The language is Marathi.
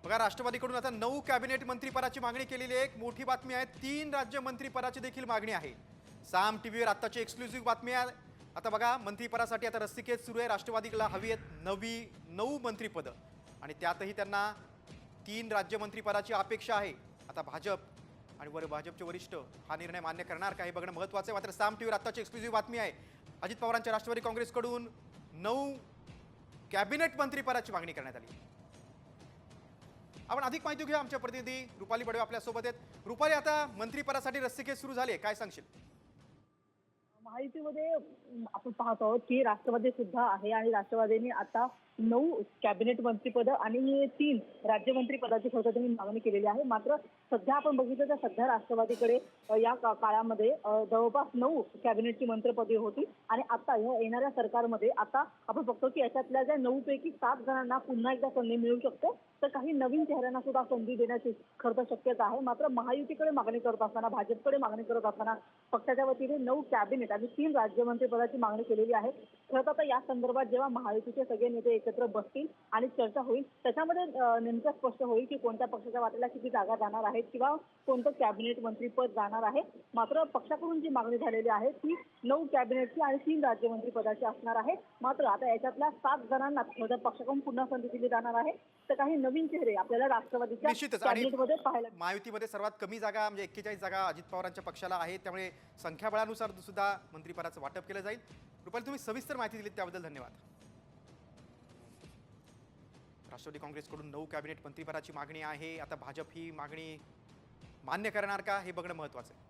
बघा, राष्ट्रवादीकडून आता 9 कॅबिनेट मंत्रीपदाची मागणी केलेली आहे। एक मोठी बातमी आहे, 3 राज्य मंत्रीपदाची देखील मागणी आहे। साम टीव्हीवर आताची एक्सक्लुसिव्ह बातमी आहे। आता बघा, मंत्रीपदासाठी आता रस्सीखेच सुरू आहे। राष्ट्रवादीला हवी आहेत 9 मंत्रीपद आणि त्यातही त्यांना 3 राज्य मंत्रीपदाची अपेक्षा आहे। आता भाजप आणि भाजपचे वरिष्ठ हा निर्णय मान्य करणार का हे बघणं महत्त्वाचं आहे। मात्र साम टीव्हीवर आताची एक्सक्लुसिव्ह बातमी आहे, अजित पवारांच्या राष्ट्रवादी काँग्रेसकडून 9 कॅबिनेट मंत्रीपदाची मागणी करण्यात आली। आपण अधिक माहिती घेऊया, आमच्या प्रतिनिधी रुपाली बडवे आपल्या सोबत आहेत। रुपाली, आता मंत्रिपदासाठी रस्सीखेच सुरू झाली आहे, काय सांगशील? महायुतीमध्ये आपण पाहतो आहोत की राष्ट्रवादी सुद्धा आहे आणि राष्ट्रवादीने आता 9 कॅबिनेट मंत्रीपद आणि 3 राज्यमंत्री पदाची खरं तर त्यांनी मागणी केलेली आहे। मात्र सध्या आपण बघितलं तर सध्या राष्ट्रवादीकडे या काळामध्ये जवळपास 9 कॅबिनेटची मंत्रिपदे होती आणि आता येणाऱ्या सरकारमध्ये आता आपण बघतो की याच्यातल्या ज्या 9 पैकी 7 जणांना पुन्हा एकदा संधी मिळू शकते, तर काही नवीन चेहऱ्यांना सुद्धा संधी देण्याची खरं तर शक्यता आहे। मात्र महायुतीकडे मागणी करत असताना, भाजपकडे मागणी करत असताना पक्षाच्या वतीने 9 कॅबिनेट आणि 3 राज्यमंत्री पदाची मागणी केलेली आहे। खरं तर आता या संदर्भात जेव्हा महायुतीचे सगळे नेते एकत्र बसतील आणि चर्चा होईल, त्याच्यामध्ये नेमकं स्पष्ट होईल की कोणत्या पक्षाच्या वाटेला किती जागा जाणार आहेत किंवा कोणतं कॅबिनेट मंत्रीपद जाणार आहे। मात्र पक्षाकडून जी मागणी झालेली आहे ती 9 कॅबिनेटची आणि 3 राज्यमंत्री पदाची असणार आहे। मात्र आता याच्यातल्या 7 जणांना पक्षाकडून पुन्हा संधी दिली जाणार आहे, तर काही नवीन चेहरे आपल्याला राष्ट्रवादीच्या निश्चितच, आणि कॅबिनेटमध्ये पाहायला महायुतीमध्ये सर्वात कमी जागा म्हणजे 41 जागा अजित पवारांच्या पक्षाला आहेत, त्यामुळे संख्याबळानुसार सुद्धा मंत्रिपदाचं वाटप केलं जाईल। रुपाली, तुम्ही सविस्तर माहिती दिलीत त्याबद्दल धन्यवाद। राष्ट्रवादी काँग्रेसकडून 9 कॅबिनेट मंत्रिपदाची मागणी आहे। आता भाजप ही मागणी मान्य करणार का हे बघणं महत्त्वाचं आहे।